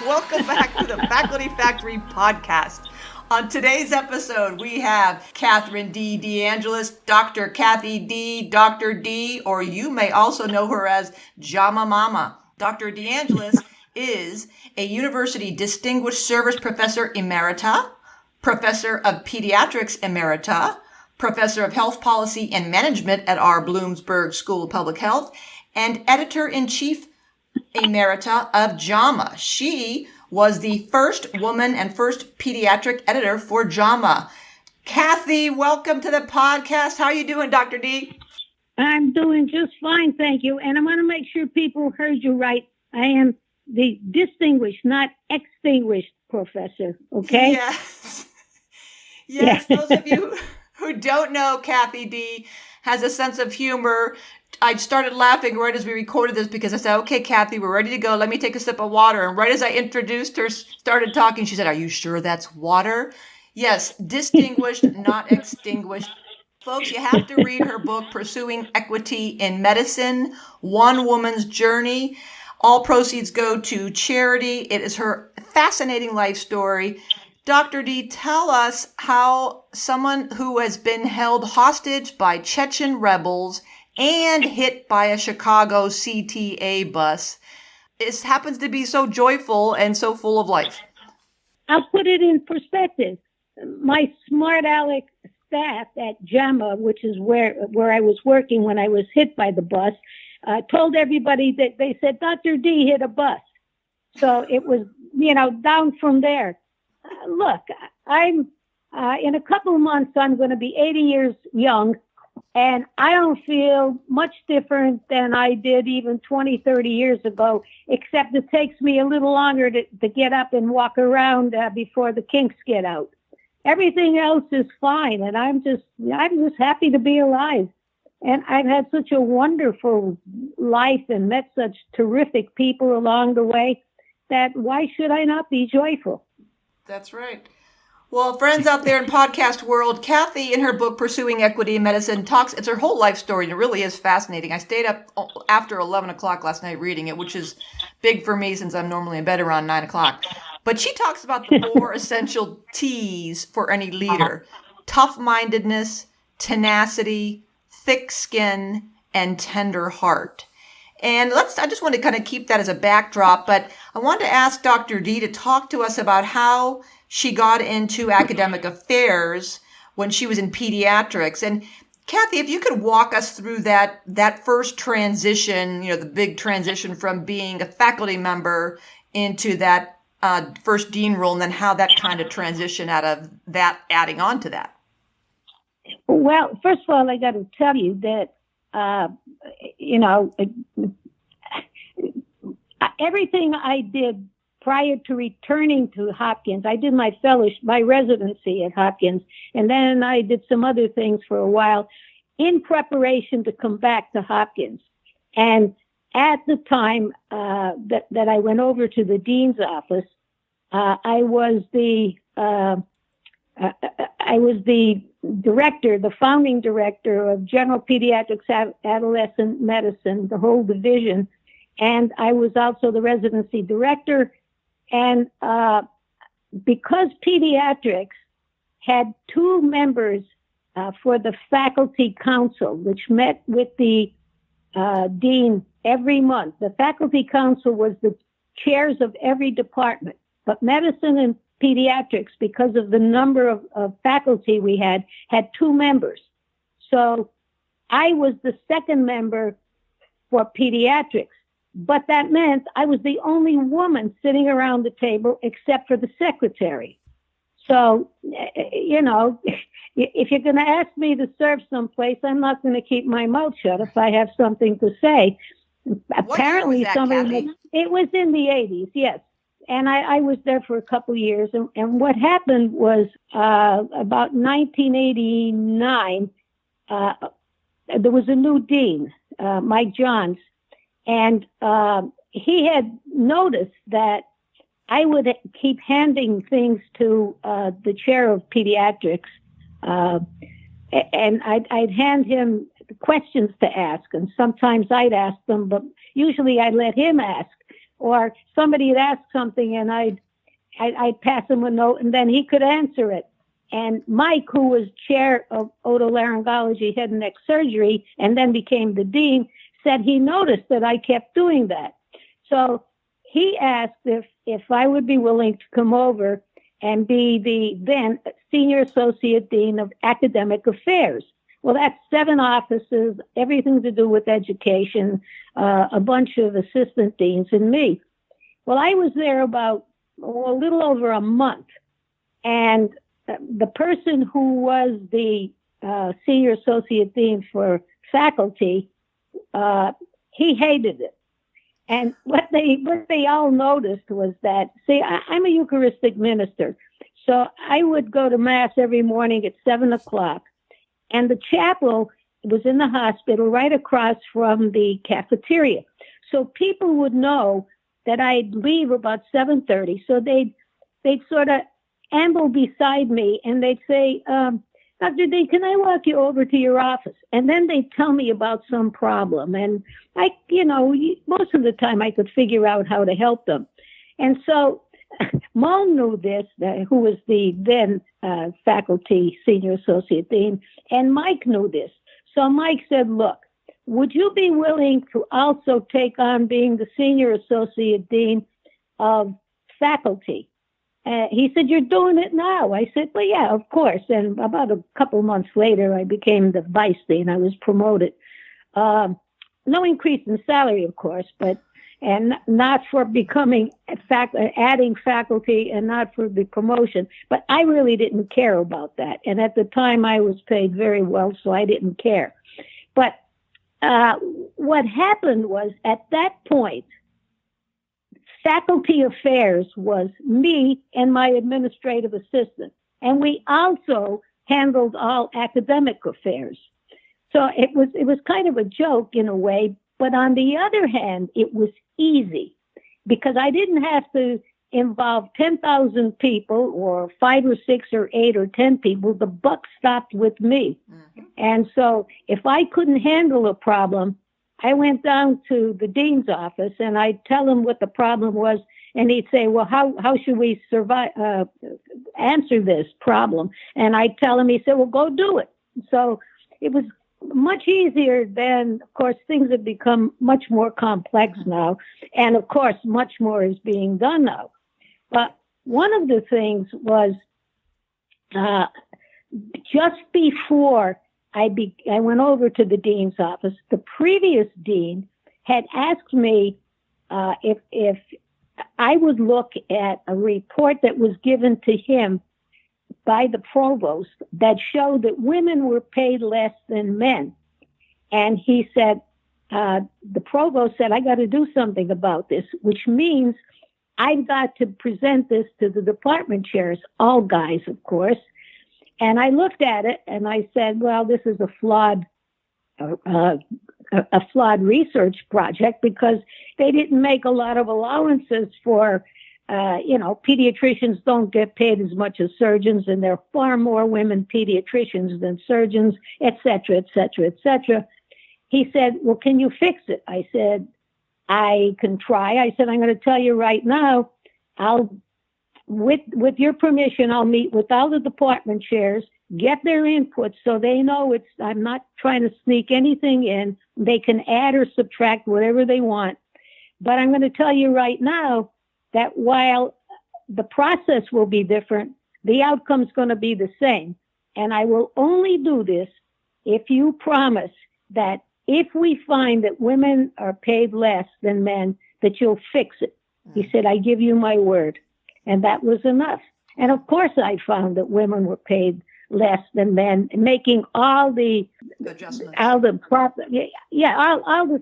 Welcome back to the Faculty Factory podcast. On today's episode, we have Catherine D. DeAngelis, Dr. Kathy D., Dr. D., or you may also know her as JAMA Mama. Dr. DeAngelis is a University Distinguished Service Professor Emerita, Professor of Pediatrics Emerita, Professor of Health Policy and Management at our Bloomsburg School of Public Health, and Editor-in-Chief Emerita of JAMA. She was the first woman and first pediatric editor for JAMA. Kathy, welcome to the podcast. How are you doing, Dr. D? I'm doing just fine, thank you. And I want to make sure people heard you right. I am the distinguished, not extinguished professor, okay? Yes. Yes, those of you who don't know, Kathy D has a sense of humor. I started laughing right as we recorded this because I said, okay, Kathy, we're ready to go. Let me take a sip of water. And right as I introduced her, started talking, she said, are you sure that's water? Yes, distinguished, not extinguished. Folks, you have to read her book, Pursuing Equity in Medicine, One Woman's Journey. All proceeds go to charity. It is her fascinating life story. Dr. D, tell us how someone who has been held hostage by Chechen rebels and hit by a Chicago CTA bus happens to be so joyful and so full of life. I'll put it in perspective. My smart aleck staff at JAMA, which is where I was working when I was hit by the bus, told everybody that they said, Dr. D hit a bus. So it was, down from there. Look, I'm in a couple of months, I'm going to be 80 years young, and I don't feel much different than I did even 20, 30 years ago, except it takes me a little longer to get up and walk around before the kinks get out. Everything else is fine, and I'm just happy to be alive. And I've had such a wonderful life and met such terrific people along the way that why should I not be joyful? That's right. Well, friends out there in podcast world, Kathy, in her book, Pursuing Equity in Medicine, it's her whole life story, and it really is fascinating. I stayed up after 11 o'clock last night reading it, which is big for me since I'm normally in bed around 9 o'clock. But she talks about the 4 essential T's for any leader: tough-mindedness, tenacity, thick skin, and tender heart. And I just want to kind of keep that as a backdrop, but I wanted to ask Dr. D to talk to us about how she got into academic affairs when she was in pediatrics. And Kathy, if you could walk us through that first transition, the big transition from being a faculty member into that first dean role, and then how that kind of transition out of that adding on to that. Well, first of all, I got to tell you that everything I did prior to returning to Hopkins, I did my residency at Hopkins, and then I did some other things for a while in preparation to come back to Hopkins. And at the time that I went over to the dean's office, I was the director, the founding director of General Pediatrics Adolescent Medicine, the whole division. And I was also the residency director. And because pediatrics had 2 members for the faculty council, which met with the dean every month, the faculty council was the chairs of every department. But medicine and pediatrics, because of the number of faculty we had 2 members. So I was the second member for pediatrics, but that meant I was the only woman sitting around the table except for the secretary. So, if you're going to ask me to serve someplace, I'm not going to keep my mouth shut if I have something to say. Apparently, it was in the 80s, yes. And I was there for a couple of years. And what happened was about 1989, there was a new dean, Mike Johns. And he had noticed that I would keep handing things to the chair of pediatrics. And I'd hand him questions to ask. And sometimes I'd ask them, but usually I'd let him ask. or somebody had asked something and I'd pass him a note and then he could answer it. And Mike, who was chair of otolaryngology, head and neck surgery, and then became the dean, said he noticed that I kept doing that. So he asked if I would be willing to come over and be the then senior associate dean of academic affairs. Well, that's 7 offices, everything to do with education, a bunch of assistant deans, and me. Well, I was there about a little over a month, and the person who was the senior associate dean for faculty, he hated it. And what they all noticed was that, see, I'm a Eucharistic minister, so I would go to Mass every morning at 7 o'clock, and the chapel was in the hospital right across from the cafeteria. So people would know that I'd leave about 7:30, so they'd sort of amble beside me, and they'd say, Dr. D, can I walk you over to your office? And then they'd tell me about some problem. And most of the time I could figure out how to help them. And so Mo knew this, who was the then faculty senior associate dean, and Mike knew this. So Mike said, look, would you be willing to also take on being the senior associate dean of faculty? He said, you're doing it now. I said, well, yeah, of course. And about a couple months later, I became the vice dean. I was promoted. No increase in salary, of course, and not for becoming adding faculty and not for the promotion. But I really didn't care about that. And at the time, I was paid very well, so I didn't care. But what happened was, at that point, faculty affairs was me and my administrative assistant. And we also handled all academic affairs. So it was kind of a joke in a way, but on the other hand, it was easy because I didn't have to involve 10,000 people or 5 or 6 or 8 or 10 people. The buck stopped with me. Mm-hmm. And so if I couldn't handle a problem, I went down to the dean's office and I'd tell him what the problem was. And he'd say, well, how should we answer this problem? And I'd tell him, he said, well, go do it. So it was much easier then. Of course, things have become much more complex now. And of course, much more is being done now. But one of the things was just before I went over to the dean's office, the previous dean had asked me if I would look at a report that was given to him by the provost that showed that women were paid less than men. And he said, the provost said, I got to do something about this, which means I've got to present this to the department chairs, all guys, of course. And I looked at it and I said, well, this is a flawed research project because they didn't make a lot of allowances for, pediatricians don't get paid as much as surgeons, and there are far more women pediatricians than surgeons, et cetera, et cetera, et cetera. He said, well, can you fix it? I said, I can try. I said, I'm going to tell you right now, with your permission, I'll meet with all the department chairs, get their input so they know I'm not trying to sneak anything in. They can add or subtract whatever they want. But I'm going to tell you right now that while the process will be different, the outcome's going to be the same. And I will only do this if you promise that if we find that women are paid less than men, that you'll fix it. He said, I give you my word. And that was enough. And of course, I found that women were paid less than men, making all the adjustments, all the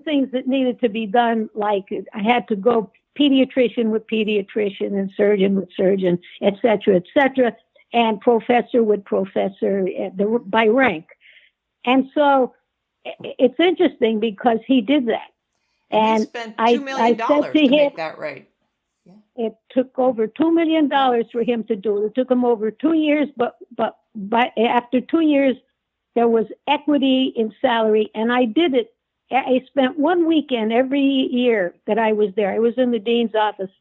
things that needed to be done. Like I had to go pediatrician with pediatrician and surgeon with surgeon, et cetera, and professor with professor by rank. And so it's interesting because he did that. And he spent $2 million to make that right. It took over $2 million for him to do it. It took him over 2 years, but after 2 years, there was equity in salary, and I did it I spent one weekend every year that I was there. I was in the dean's office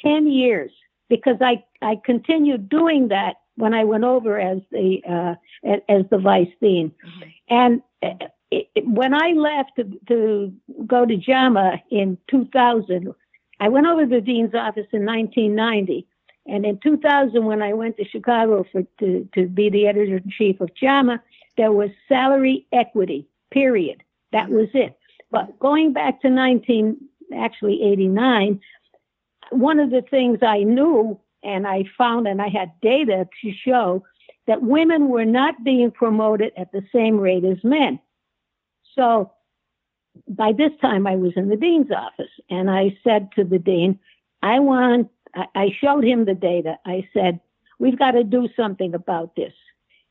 10 years because I continued doing that when I went over as the vice dean. Mm-hmm. And when I left to go to JAMA in 2000, I went over to the dean's office in 1990. And in 2000, when I went to Chicago to be the editor-in-chief of JAMA, there was salary equity, period. That was it. But going back to 89, one of the things I knew and I found, and I had data to show, that women were not being promoted at the same rate as men. So by this time I was in the dean's office, and I said to the dean, I showed him the data. I said, we've got to do something about this.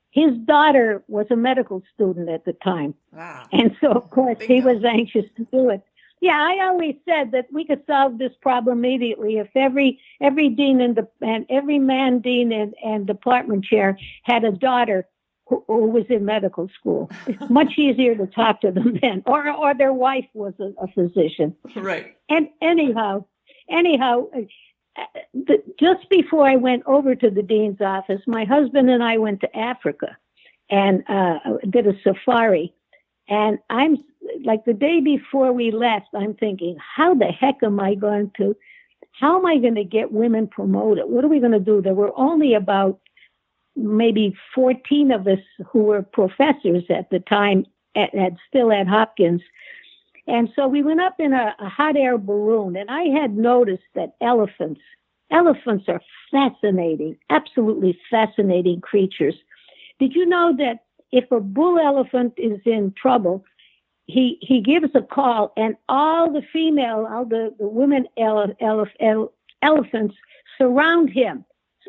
His daughter was a medical student at the time. Wow. And so, of course, he was anxious to do it. Yeah, I always said that we could solve this problem immediately if every dean and every man dean and department chair had a daughter who was in medical school. It's much easier to talk to them then, or their wife was a physician. Right. And anyhow, just before I went over to the dean's office, my husband and I went to Africa and did a safari. And I'm like, the day before we left, I'm thinking, how the heck am I going to get women promoted? What are we going to do? There were only about maybe 14 of us who were professors at the time, still at Hopkins. And so we went up in a hot air balloon, and I had noticed that elephants are fascinating, absolutely fascinating creatures. Did you know that if a bull elephant is in trouble, he gives a call, and all the women elephants surround him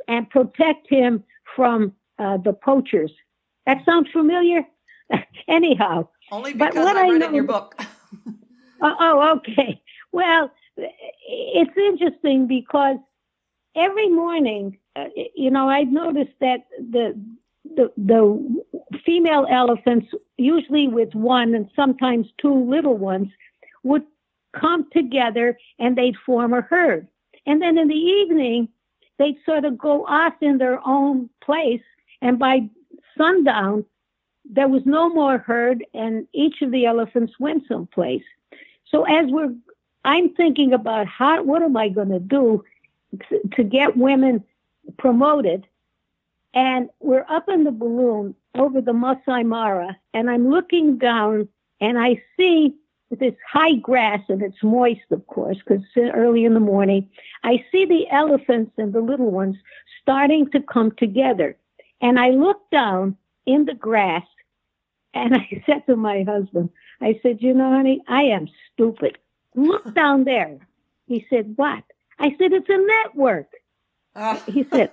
and protect him from the poachers? That sounds familiar? Anyhow. Only because I read it in your book. Oh, okay. Well, it's interesting because every morning, I've noticed that the female elephants, usually with one and sometimes two little ones, would come together and they'd form a herd. And then in the evening, they'd sort of go off in their own place. And by sundown, there was no more herd, and each of the elephants went someplace. So I'm thinking about what am I going to do to get women promoted? And we're up in the balloon over the Masai Mara, and I'm looking down, and I see this high grass, and it's moist, of course, because it's early in the morning. I see the elephants and the little ones starting to come together. And I look down in the grass, and I said to my husband, I said, honey, I am stupid. Look down there. He said, what? I said, it's a network. He said,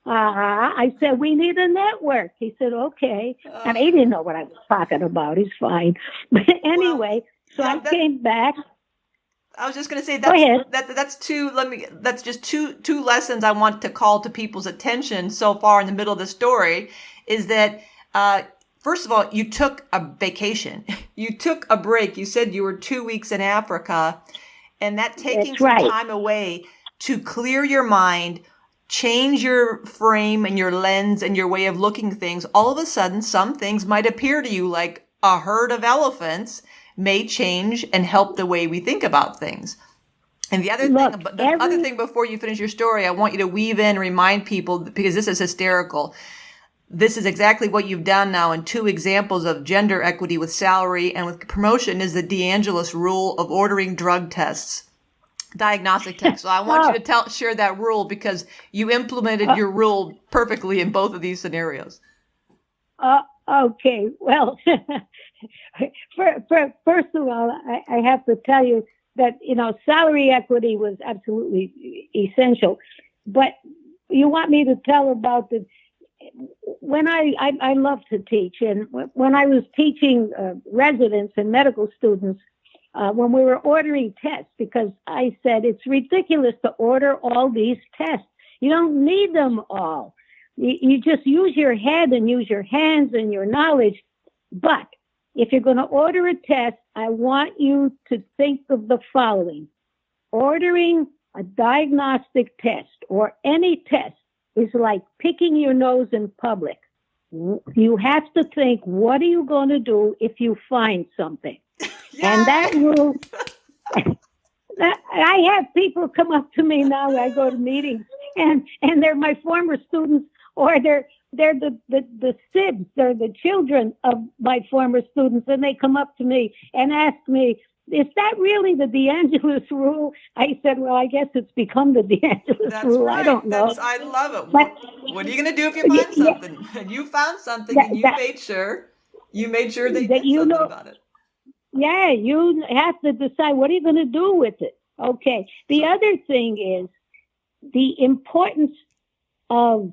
I said, we need a network. He said, okay. And he didn't know what I was talking about. He's fine. But anyway, I came back. I was just going to say that's just two lessons I want to call to people's attention so far in the middle of the story is that, first of all, you took a vacation. You took a break. You said you were 2 weeks in Africa, and that taking some time away to clear your mind, change your frame and your lens and your way of looking at things. All of a sudden, some things might appear to you like a herd of elephants may change and help the way we think about things. And the other thing before you finish your story, I want you to weave in and remind people, because this is hysterical. This is exactly what you've done now in 2 examples of gender equity with salary and with promotion is the DeAngelis Rule of ordering drug tests, diagnostic tests. So I want you to share that rule because you implemented your rule perfectly in both of these scenarios. Okay. Well, first of all, I have to tell you that, salary equity was absolutely essential. But you want me to tell about when I love to teach, and when I was teaching residents and medical students, when we were ordering tests, because I said it's ridiculous to order all these tests. You don't need them all. You just use your head and use your hands and your knowledge. But if you're going to order a test, I want you to think of the following. Ordering a diagnostic test or any test is like picking your nose in public. You have to think, what are you going to do if you find something? And that rule, I have people come up to me now when I go to meetings, and they're my former students, or they're the SIDS, they're the children of my former students, and they come up to me and ask me, is that really the DeAngelis Rule? I said, well, I guess it's become the DeAngelis Rule. Right. I don't know. I love it. But, what are you going to do if you find something? And you found something, and you made sure they did something about it. Yeah, you have to decide, what are you going to do with it? Okay. The other thing is the importance of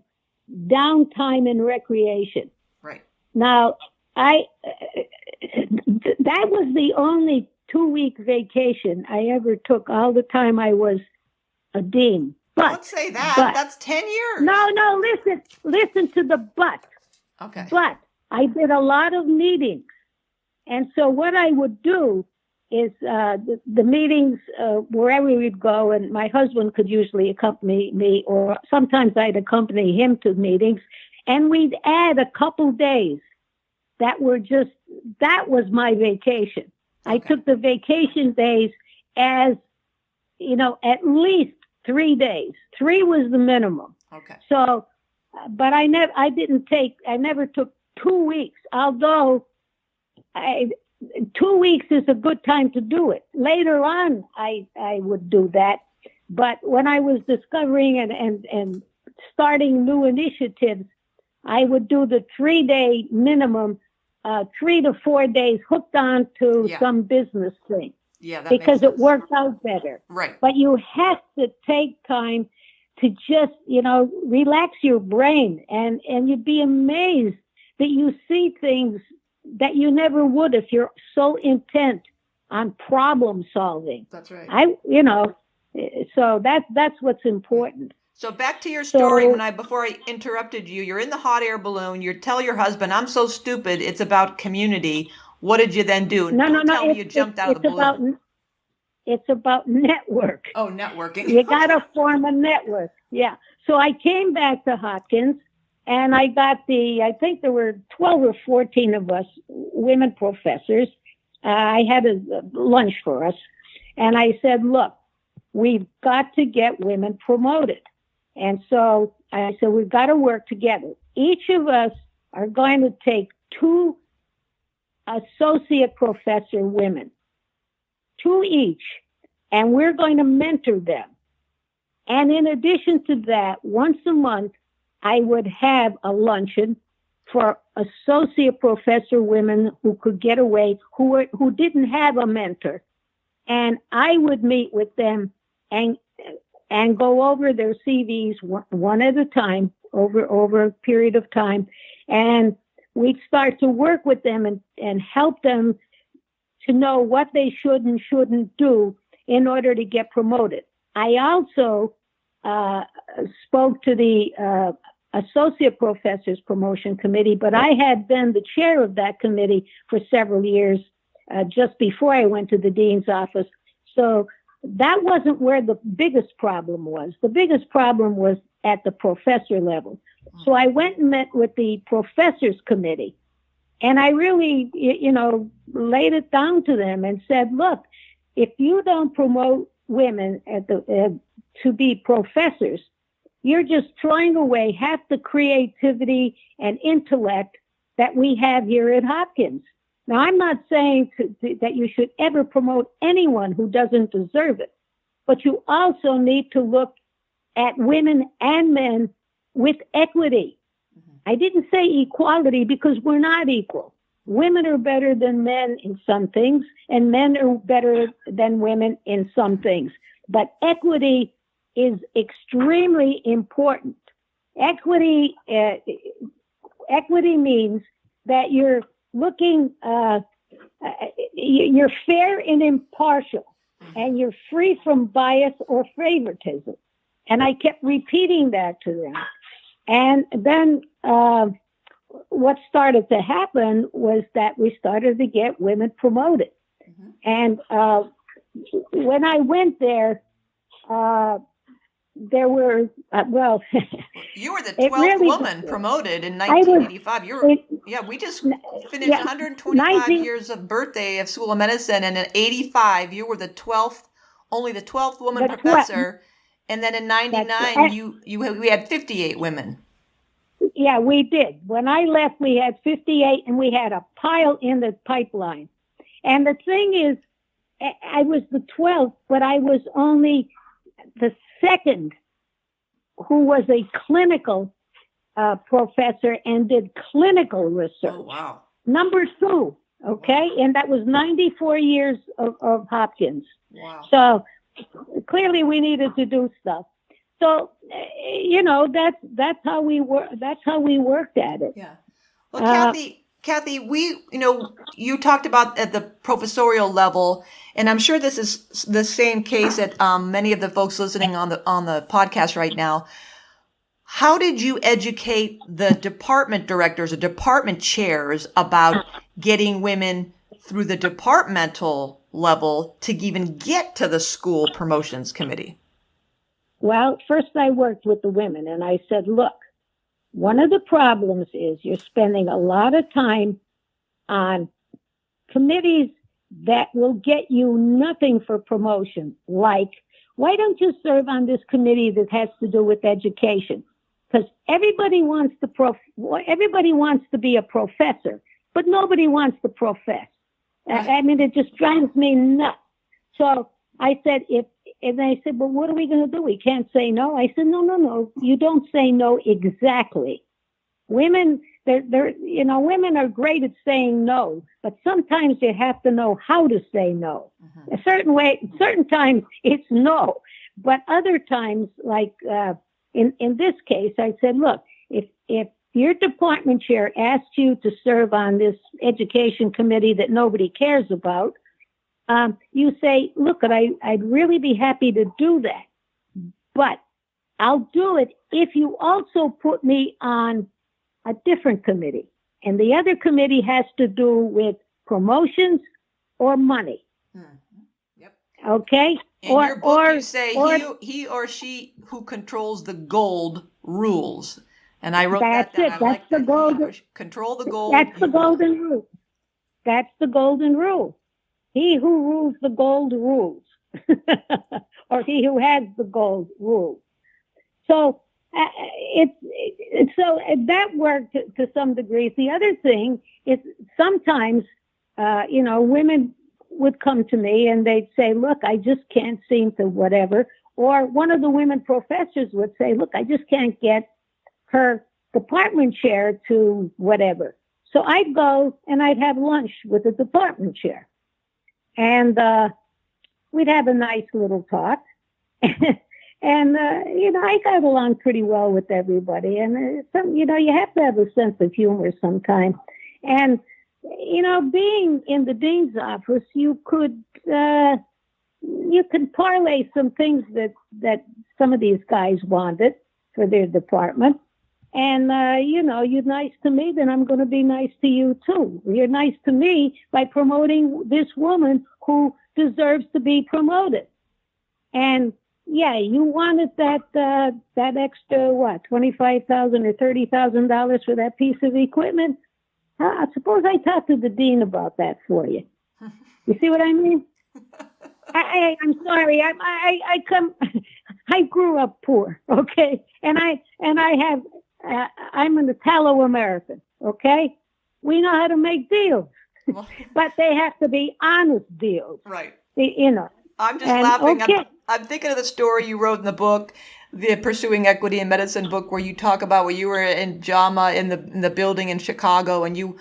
downtime and recreation. Right. Now, that was the only 2-week vacation I ever took all the time I was a dean. But, don't say that. That's 10 years. No, listen to the but. Okay. But I did a lot of meetings. And so what I would do is the meetings, wherever we'd go, and my husband could usually accompany me, or sometimes I'd accompany him to meetings, and we'd add a couple days that was my vacation. Okay. I took the vacation days as, at least 3 days. 3 was the minimum. Okay. So, but I never took 2 weeks, although 2 weeks is a good time to do it. Later on, I would do that. But when I was discovering and starting new initiatives, I would do the 3-day minimum, 3 to 4 days hooked on to some business thing. Yeah, that because makes sense. It works out better. Right. But you have to take time to just, relax your brain, and you'd be amazed that you see things that you never would if you're so intent on problem solving. That's right. So that's what's important. So back to your story, before I interrupted you, you're in the hot air balloon. You tell your husband, I'm so stupid, it's about community. What did you then do? No. Tell me you jumped out of the balloon. It's about network. Oh, networking. You got to form a network. Yeah. So I came back to Hopkins, and I got I think there were 12 or 14 of us, women professors. I had a lunch for us. And I said, look, we've got to get women promoted. And so I said, we've got to work together. Each of us are going to take 2 associate professor women, 2 each, and we're going to mentor them. And in addition to that, once a month, I would have a luncheon for associate professor women who could get away, who didn't have a mentor. And I would meet with them and go over their CVs one at a time over a period of time. And we'd start to work with them and help them to know what they should and shouldn't do in order to get promoted. I also spoke to the Associate Professors Promotion Committee, but I had been the chair of that committee for several years just before I went to the dean's office. So that wasn't where the biggest problem was. The biggest problem was at the professor level. So I went and met with the professors committee, and I really, laid it down to them and said, look, if you don't promote women to be professors, you're just throwing away half the creativity and intellect that we have here at Hopkins. Now, I'm not saying that you should ever promote anyone who doesn't deserve it, but you also need to look at women and men with equity. Mm-hmm. I didn't say equality because we're not equal. Women are better than men in some things, and men are better than women in some things. But equity is extremely important. Equity means that you're looking, you're fair and impartial, and you're free from bias or favoritism. And I kept repeating that to them. And then what started to happen was that we started to get women promoted. Mm-hmm. And when I went there were, you were the 12th woman promoted in 1985. We just finished 125 years of birthday of School of Medicine, and in 85, you were the 12th, only the 12th woman professor. And then in 99, we had 58 women. Yeah, we did. When I left, we had 58, and we had a pile in the pipeline. And the thing is, I was the 12th, but I was only the second who was a clinical professor and did clinical research. Oh, wow. Number 2, okay? Wow. And that was 94 years of Hopkins. Wow. So clearly we needed to do stuff. So, that's how we worked at it. Yeah. Well, Kathy, you talked about at the professorial level, and I'm sure this is the same case at many of the folks listening on the podcast right now. How did you educate the department directors or department chairs about getting women through the departmental level to even get to the school promotions committee? Well, first I worked with the women, and I said, look, one of the problems is you're spending a lot of time on committees that will get you nothing for promotion. Like, why don't you serve on this committee that has to do with education? Because everybody wants to be a professor, but nobody wants to profess. I mean, it just drives me nuts. So I said, and they said, well, what are we going to do? We can't say no. I said, no. You don't say no exactly. Women, women are great at saying no, but sometimes you have to know how to say no. Mm-hmm. Certain times it's no, but other times, like in this case, I said, look, if your department chair asks you to serve on this education committee that nobody cares about, you say, look, I'd really be happy to do that, but I'll do it if you also put me on a different committee. And the other committee has to do with promotions or money. Mm-hmm. Yep. Okay? In your book, you say he or she who controls the gold rules. And I wrote that down. That's the golden. Control the gold. That's the golden rule. That's the golden rule. He who rules the gold rules, or he who has the gold rules. So that worked to some degree. The other thing is sometimes, women would come to me and they'd say, look, I just can't seem to whatever. Or one of the women professors would say, look, I just can't get her department chair to whatever. So I'd go and I'd have lunch with the department chair. And we'd have a nice little talk. And, I got along pretty well with everybody. And, you have to have a sense of humor sometimes. And, being in the dean's office, you could parlay some things that some of these guys wanted for their department. And, you're nice to me, then I'm going to be nice to you too. You're nice to me by promoting this woman who deserves to be promoted. And yeah, you wanted that extra, $25,000 or $30,000 for that piece of equipment? I suppose I talked to the dean about that for you. You see what I mean? I'm sorry. I grew up poor, okay? And I'm an Italo-American, okay? We know how to make deals, but they have to be honest deals. Right. I'm just laughing. Okay. I'm thinking of the story you wrote in the book, the Pursuing Equity in Medicine book, where you talk about when you were in JAMA in the building in Chicago, and you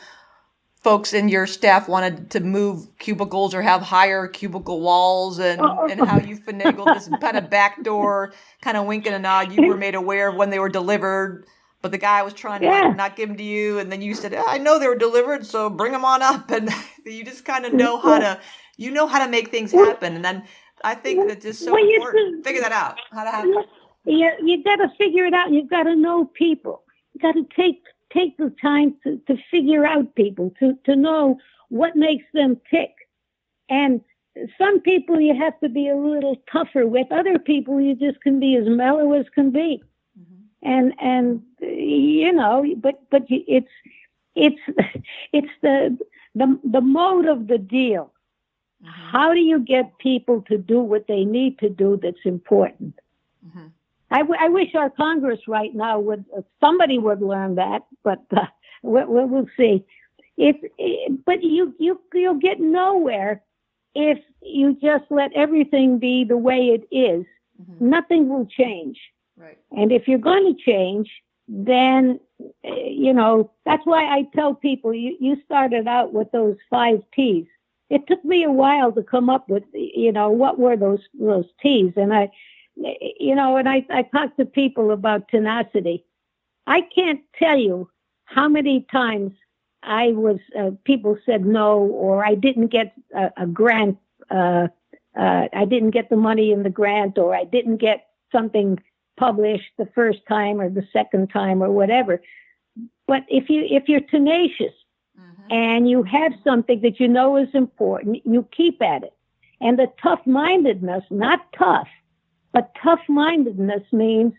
folks in your staff wanted to move cubicles or have higher cubicle walls, and how you finagled this kind of backdoor, kind of wink and a nod. You were made aware of when they were delivered, but the guy was trying to not give them to you, and then you said, I know they were delivered, so bring them on up, and you just kind of know how to make things happen, and then I think that's just so important. Figure that out, how to happen. You got to figure it out. You've got to know people. You got to take take the time to figure out people, to know what makes them tick. And some people you have to be a little tougher with. Other people you just can be as mellow as can be. Mm-hmm. And you know, but it's the mode of the deal. Mm-hmm. How do you get people to do what they need to do that's important? Mm-hmm. I wish our Congress right now somebody would learn that, but we'll see. But you'll get nowhere if you just let everything be the way it is. Mm-hmm. Nothing will change. Right. And if you're going to change, then, you know, that's why I tell people you started out with those 5 T's. It took me a while to come up with, you know, what were those T's. And I talk to people about tenacity. I can't tell you how many times people said no, or I didn't get a grant. I didn't get the money in the grant, or I didn't get something published the first time or the second time or whatever. But if you're tenacious, mm-hmm. and you have something that you know is important, you keep at it. And the tough-mindedness, not tough, but tough-mindedness means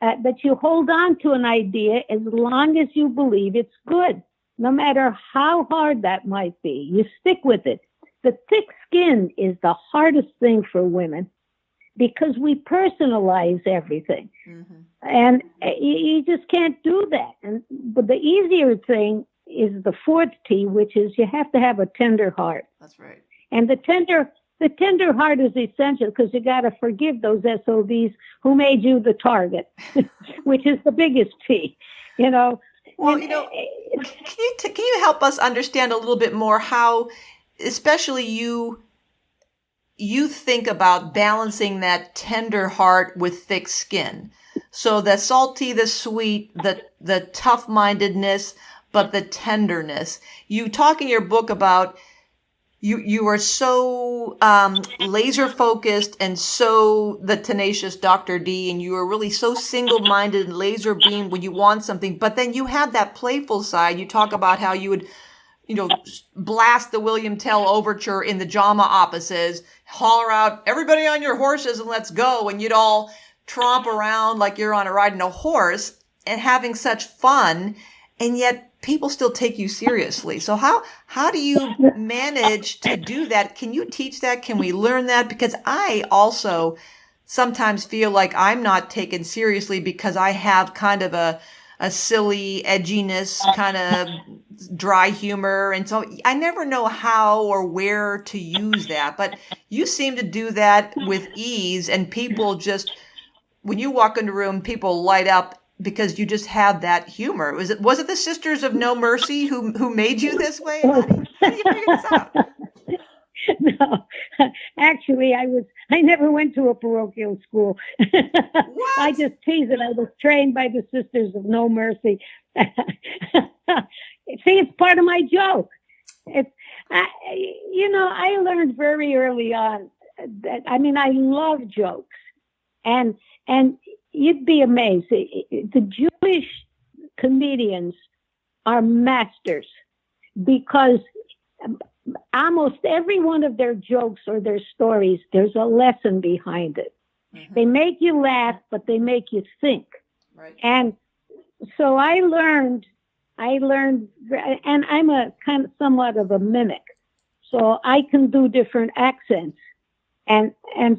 that you hold on to an idea as long as you believe it's good, no matter how hard that might be. You stick with it. The thick skin is the hardest thing for women because we personalize everything. Mm-hmm. And you just can't do that. But the easier thing is the 4th T, which is you have to have a tender heart. That's right. And the tender heart is essential because you got to forgive those SOBs who made you the target, which is the biggest T, you know. Well, you know, can you help us understand a little bit more how, especially you think about balancing that tender heart with thick skin? So the salty, the sweet, the tough-mindedness, but the tenderness. You talk in your book about you are so laser focused and so the tenacious Dr. D, and you are really so single-minded and laser beam when you want something. But then you have that playful side. You talk about how you would, you know, blast the William Tell overture in the JAMA offices, holler out, "Everybody on your horses and let's go," and you'd all tromp around like you're riding a horse and having such fun, and yet people still take you seriously. So how do you manage to do that? Can you teach that? Can we learn that? Because I also sometimes feel like I'm not taken seriously because I have kind of a silly edginess, kind of dry humor. And so I never know how or where to use that. But you seem to do that with ease, and people just, when you walk in the room, people light up because you just have that humor. Was it the Sisters of No Mercy who made you this way? How do you figure this out? No, actually, I never went to a parochial school. What? I just tease it. I was trained by the Sisters of No Mercy. See, it's part of my joke. I learned very early on that, I love jokes. And you'd be amazed. The Jewish comedians are masters because almost every one of their jokes or their stories, there's a lesson behind it. Mm-hmm. They make you laugh, but they make you think. Right. And so I learned, and I'm a kind of somewhat of a mimic. So I can do different accents. And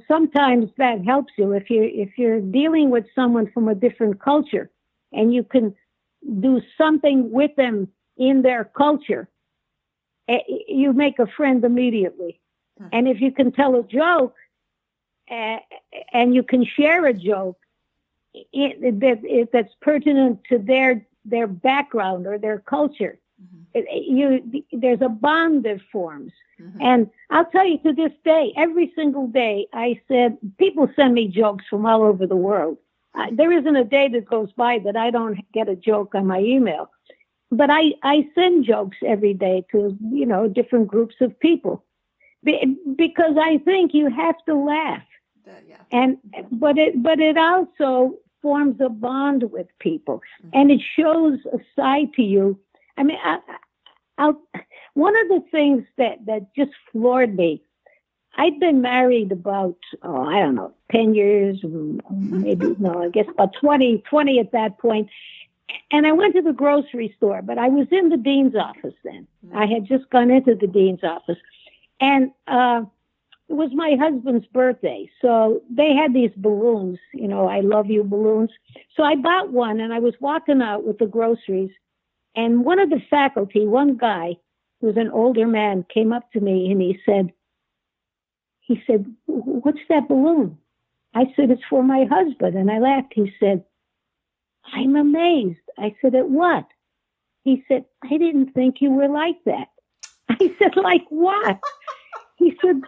sometimes that helps you if you're dealing with someone from a different culture and you can do something with them in their culture, you make a friend immediately. Hmm. And if you can tell a joke and you can share a joke that's pertinent to their background or their culture, there's a bond that forms. Mm-hmm. And I'll tell you, to this day, every single day, people send me jokes from all over the world. There isn't a day that goes by that I don't get a joke on my email. But I send jokes every day to, different groups of people because I think you have to laugh. Yeah. But it also forms a bond with people, and it shows a side to you. I mean, one of the things that just floored me, I'd been married about, 10 years, maybe, no, I guess about 20 at that point. And I went to the grocery store, but I was in the dean's office then. I had just gone into the dean's office. And it was my husband's birthday. So they had these balloons, I love you balloons. So I bought one, and I was walking out with the groceries. And one of the faculty, one guy who was an older man, came up to me and he said, "What's that balloon?" I said, "It's for my husband." And I laughed. He said, "I'm amazed." I said, "At what?" He said, "I didn't think you were like that." I said, "Like what?" He said,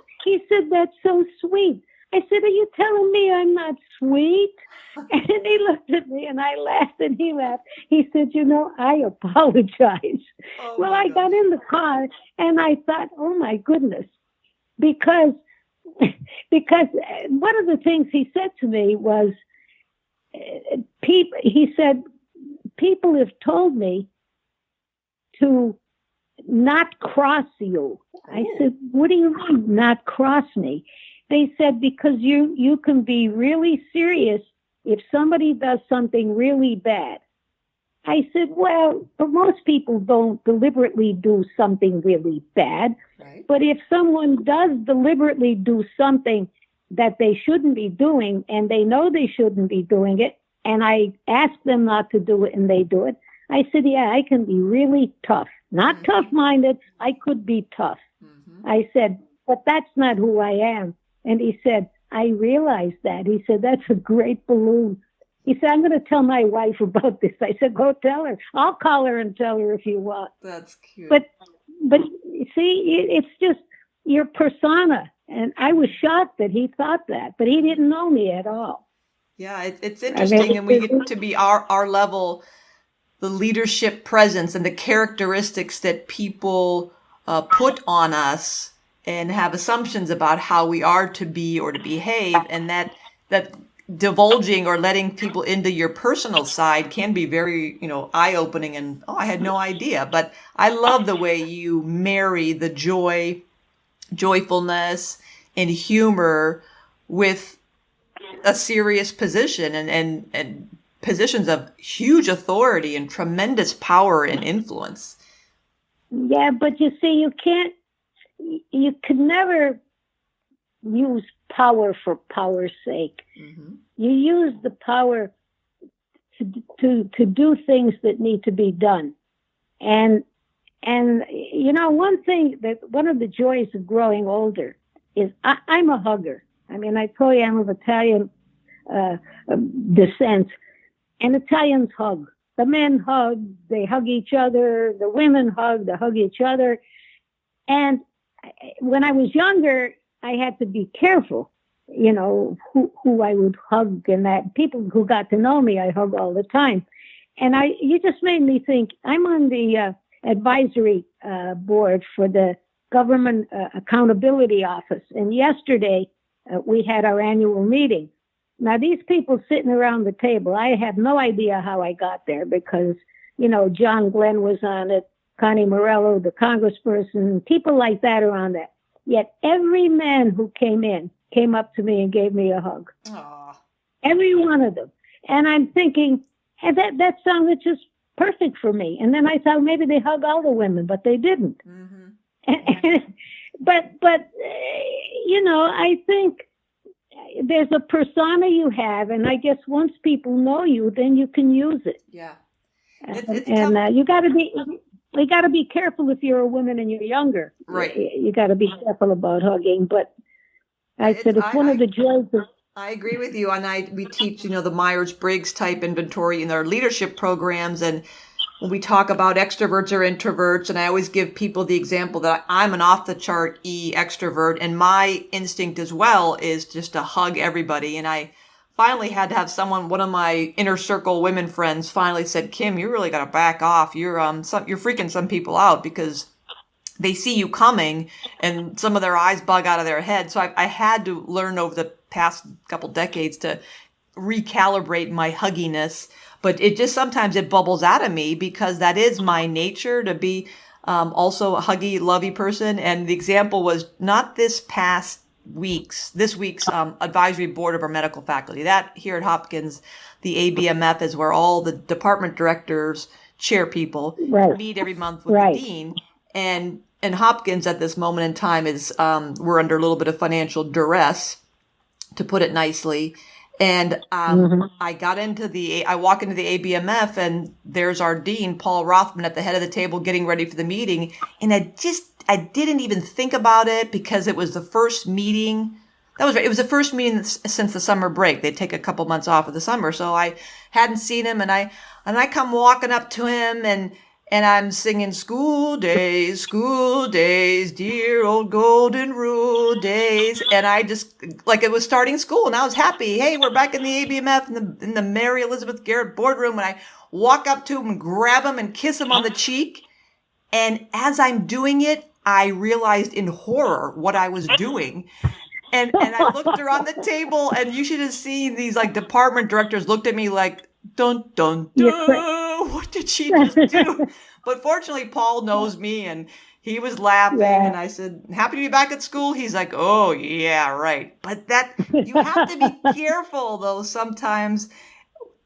"That's so sweet." I said, "Are you telling me I'm not sweet?" And he looked at me and I laughed and he laughed. He said, "I apologize." Oh, well, I got in the car and I thought, oh my goodness, because one of the things he said to me was, he said, "People have told me to not cross you." I said, "What do you mean, not cross me?" They said, "Because you can be really serious if somebody does something really bad." I said, "Well, but most people don't deliberately do something really bad. Right. But if someone does deliberately do something that they shouldn't be doing, and they know they shouldn't be doing it, and I ask them not to do it and they do it," I said, "Yeah, I can be really tough. Not tough-minded. I could be tough." I said, "But that's not who I am." And he said, "I realize that." He said, "That's a great balloon." He said, "I'm going to tell my wife about this." I said, "Go tell her. I'll call her and tell her if you want." That's cute. But see, it's just your persona. And I was shocked that he thought that, but he didn't know me at all. Yeah, it's interesting. And we get to be our level, the leadership presence and the characteristics that people put on us and have assumptions about how we are to be or to behave. And that divulging or letting people into your personal side can be very, eye-opening and, I had no idea. But I love the way you marry the joyfulness and humor with a serious position and positions of huge authority and tremendous power and influence. Yeah, but you see, you could never use power for power's sake. Mm-hmm. You use the power to do things that need to be done. And one of the joys of growing older is I'm a hugger. I mean, I told you I'm of Italian descent, and Italians hug. The men hug, they hug each other. The women hug, they hug each other. And when I was younger, I had to be careful, who I would hug, and that people who got to know me, I hug all the time. And you just made me think. I'm on the advisory board for the Government Accountability Office. And yesterday we had our annual meeting. Now, these people sitting around the table, I have no idea how I got there because, John Glenn was on it, Connie Morello, the congressperson, people like that are on that. Yet every man who came up to me and gave me a hug. Aww. Every one of them. And I'm thinking, hey, that sounded just perfect for me. And then I thought maybe they hug all the women, but they didn't. Mm-hmm. But I think there's a persona you have, and I guess once people know you, then you can use it. Yeah. You got to be careful if you're a woman and you're younger. Right. You got to be careful about hugging. But it's one of the joys of. I agree with you. And we teach, the Myers-Briggs type inventory in our leadership programs. And when we talk about extroverts or introverts, and I always give people the example that I'm an off-the-chart E extrovert, and my instinct as well is just to hug everybody. And I finally had to have one of my inner circle women friends finally said, "Kim, you really got to back off. You're freaking some people out because they see you coming and some of their eyes bug out of their head." So I had to learn over the past couple decades to recalibrate my hugginess, but it just sometimes it bubbles out of me because that is my nature to be also a huggy, lovey person. And the example was not this week's advisory board of our medical faculty. That here at Hopkins, the ABMF is where all the department directors, chair people meet every month with the dean. And Hopkins at this moment in time is we're under a little bit of financial duress, to put it nicely. And I walk into the ABMF and there's our dean, Paul Rothman, at the head of the table getting ready for the meeting. And I didn't even think about it because it was the first meeting. That was right. It was the first meeting since the summer break. They take a couple months off of the summer. So I hadn't seen him, and I come walking up to him and I'm singing school days, dear old golden rule days. And I just, like it was starting school and I was happy. Hey, we're back in the ABMF in the Mary Elizabeth Garrett boardroom. And I walk up to him and grab him and kiss him on the cheek. And as I'm doing it, I realized in horror what I was doing. And I looked around the table and you should have seen these like department directors looked at me like, dun, dun, dun. What did she just do? But fortunately, Paul knows me and he was laughing. And I said, happy to be back at school. He's like, oh, yeah, right. But you have to be careful, though, sometimes.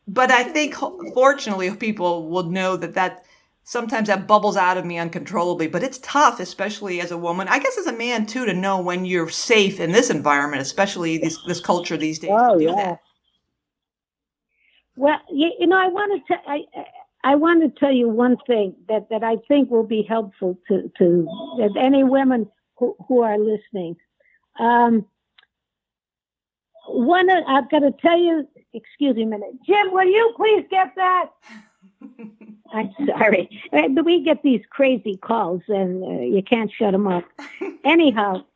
But I think, fortunately, people will know that sometimes that bubbles out of me uncontrollably. But it's tough, especially as a woman. I guess as a man, too, to know when you're safe in this environment, especially this culture these days to do that. Well, I want to tell you one thing that I think will be helpful to any women who are listening. I've got to tell you, excuse me a minute. Jim, will you please get that? I'm sorry. We get these crazy calls and you can't shut them up. Anyhow.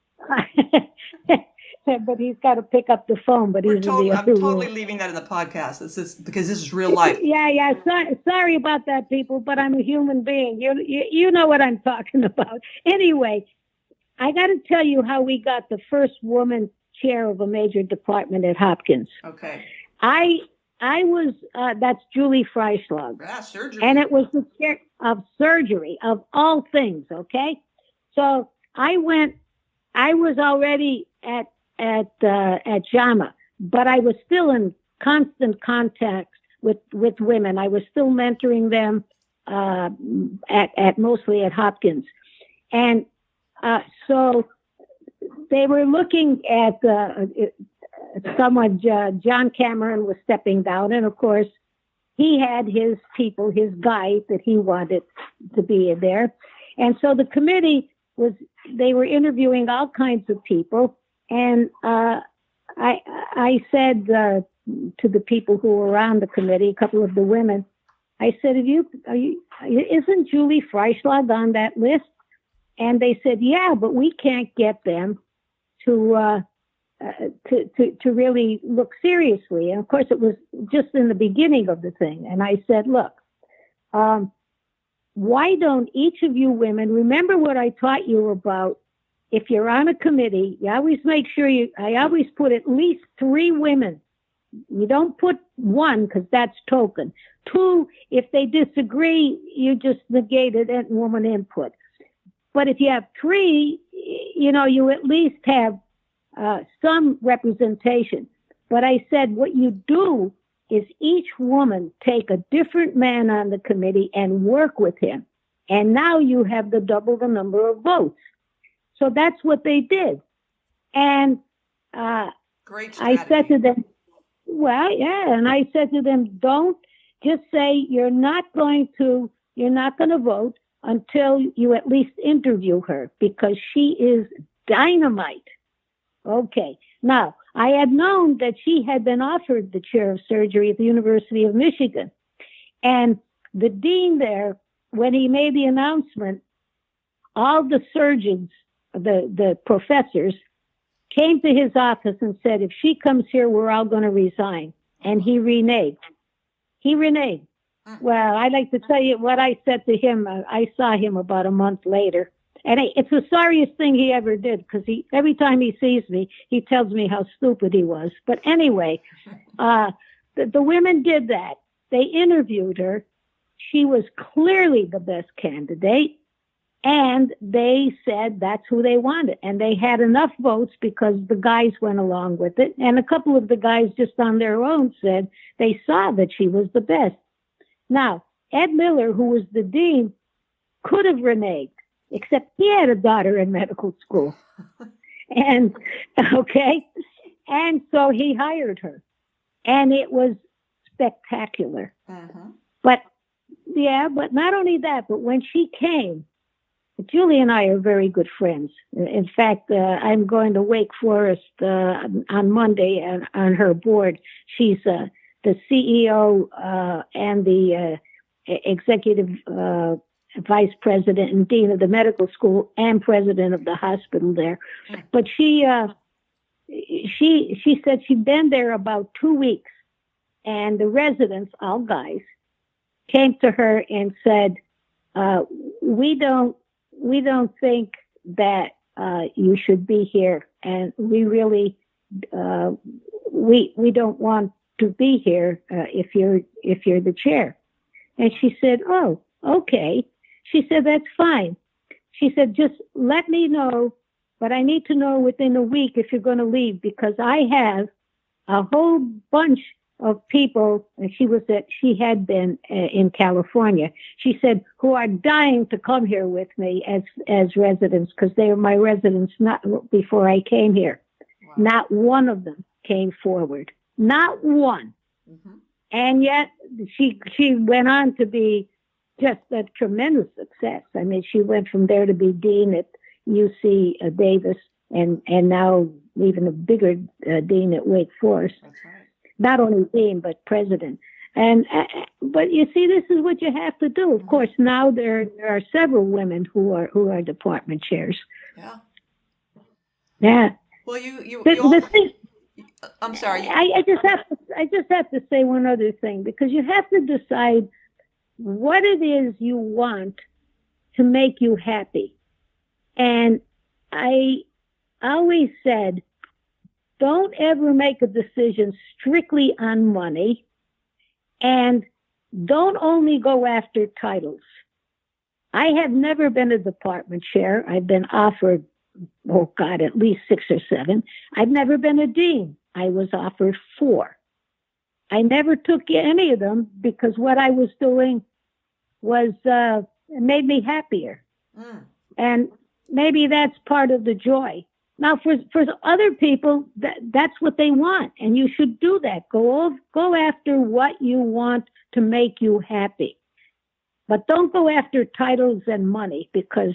But he's got to pick up the phone. But I'm totally leaving that in the podcast. Because this is real life. Yeah. Sorry about that, people. But I'm a human being. You know what I'm talking about. Anyway, I got to tell you how we got the first woman chair of a major department at Hopkins. Okay. I was. That's Julie Freischlag. Surgery. And it was the chair of surgery of all things. Okay. So I went. I was already at JAMA, but I was still in constant contact with women. I was still mentoring them mostly at Hopkins, and so they were looking at someone. John Cameron was stepping down, and of course, he had his people, his guy that he wanted to be in there, and so the committee they were interviewing all kinds of people. And I said to the people who were around the committee, a couple of the women, I said, isn't Julie Freischlag on that list? And they said, yeah, but we can't get them to really look seriously. And of course, it was just in the beginning of the thing. And I said, look, why don't each of you women remember what I taught you about? If you're on a committee, you always make sure I always put at least 3 women. You don't put 1 because that's token. 2, if they disagree, you just negated woman input. But if you have 3, you at least have some representation. But I said, what you do is each woman take a different man on the committee and work with him. And now you have double the number of votes. So that's what they did. And great strategy. I said to them, well, yeah. And I said to them, don't just say you're not going to vote until you at least interview her because she is dynamite. Okay. Now, I had known that she had been offered the chair of surgery at the University of Michigan. And the dean there, when he made the announcement, all the surgeons, the professors, came to his office and said, if she comes here, we're all going to resign. And he reneged. Well, I'd like to tell you what I said to him. I saw him about a month later. And it's the sorriest thing he ever did, because every time he sees me, he tells me how stupid he was. But anyway, the women did that. They interviewed her. She was clearly the best candidate. And they said that's who they wanted. And they had enough votes because the guys went along with it. And a couple of the guys just on their own said they saw that she was the best. Now, Ed Miller, who was the dean, could have reneged, except he had a daughter in medical school. And, okay. And so he hired her. And it was spectacular. Uh-huh. But not only that, but when she came, Julie and I are very good friends. In fact, I'm going to Wake Forest on Monday on her board. She's the CEO and the executive vice president and dean of the medical school and president of the hospital there. But she said she'd been there about 2 weeks, and the residents, all guys, came to her and said, we don't think that you should be here, and we really we don't want to be here if you're the chair. And she said, oh, okay. She said, that's fine. She said, just let me know, but I need to know within a week if you're going to leave, because I have a whole bunch of people, and she had been in California. She said, who are dying to come here with me as residents, because they were my residents not before I came here. Wow. Not one of them came forward. Not one. Mm-hmm. And yet she went on to be just a tremendous success. I mean, she went from there to be dean at UC Davis, and now even a bigger dean at Wake Forest. That's right. Not only dean, but president. And but you see, this is what you have to do. Of course, now there are several women who are department chairs. Yeah. Yeah. Well, you the thing, I'm sorry. I just have to say one other thing, because you have to decide what it is you want to make you happy. And I always said, don't ever make a decision strictly on money, and don't only go after titles. I have never been a department chair. I've been offered, at least 6 or 7. I've never been a dean. I was offered 4. I never took any of them because what I was doing was made me happier. Mm. And maybe that's part of the joy. Now, for other people, that's what they want, and you should do that. Go after what you want to make you happy. But don't go after titles and money, because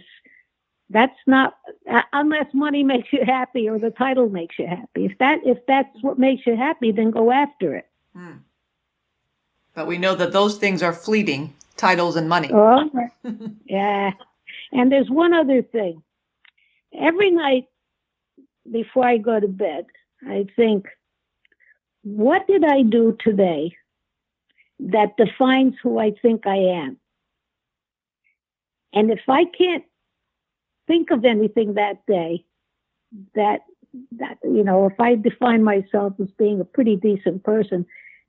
that's not, unless money makes you happy or the title makes you happy. If that's what makes you happy, then go after it. Hmm. But we know that those things are fleeting, titles and money. Oh, yeah. And there's one other thing. Every night before I go to bed, I think, what did I do today that defines who I think I am? And if I can't think of anything that day that if I define myself as being a pretty decent person,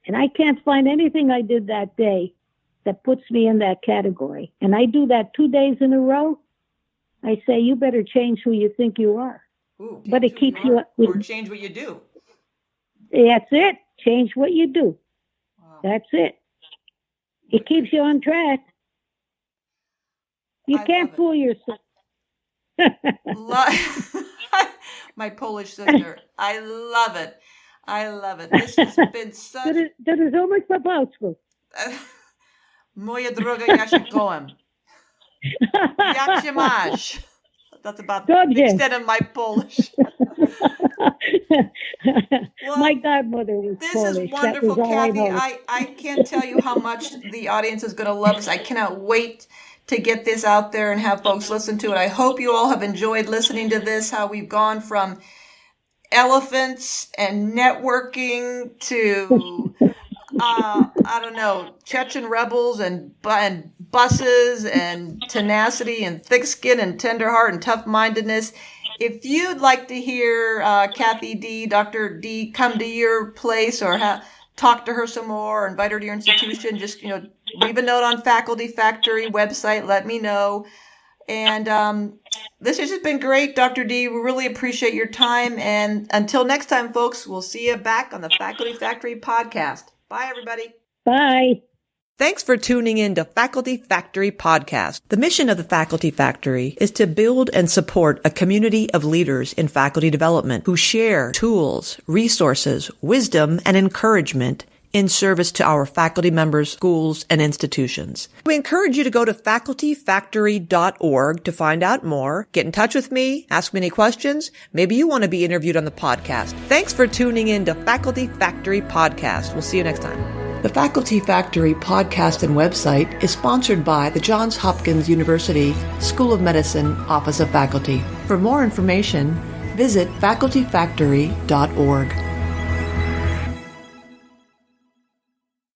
and I can't find anything I did that day that puts me in that category, and I do that 2 days in a row, I say, you better change who you think you are. Ooh, but it keeps you or change what you do. That's it. Change what you do. Wow. That's it. It keeps you on track. You can't fool yourself. My Polish sister. I love it. I love it. This has been such... To rozumieć po polsku. Moja droga, ja się kołem. Jak się masz? That's about the extent of my Polish. Well, my godmother was this Polish. This is wonderful, Kathy. I can't tell you how much the audience is going to love this. I cannot wait to get this out there and have folks listen to it. I hope you all have enjoyed listening to this, how we've gone from elephants and networking to, I don't know, Chechen rebels and buses and tenacity and thick skin and tender heart and tough-mindedness. If you'd like to hear Kathy D, Dr. D, come to your place or talk to her some more, or invite her to your institution, just, leave a note on Faculty Factory website. Let me know. And this has just been great, Dr. D. We really appreciate your time. And until next time, folks, we'll see you back on the Faculty Factory podcast. Bye, everybody. Bye. Thanks for tuning in to Faculty Factory Podcast. The mission of the Faculty Factory is to build and support a community of leaders in faculty development who share tools, resources, wisdom, and encouragement in service to our faculty members, schools, and institutions. We encourage you to go to facultyfactory.org to find out more, get in touch with me, ask me any questions. Maybe you want to be interviewed on the podcast. Thanks for tuning in to Faculty Factory Podcast. We'll see you next time. The Faculty Factory podcast and website is sponsored by the Johns Hopkins University School of Medicine Office of Faculty. For more information, visit facultyfactory.org.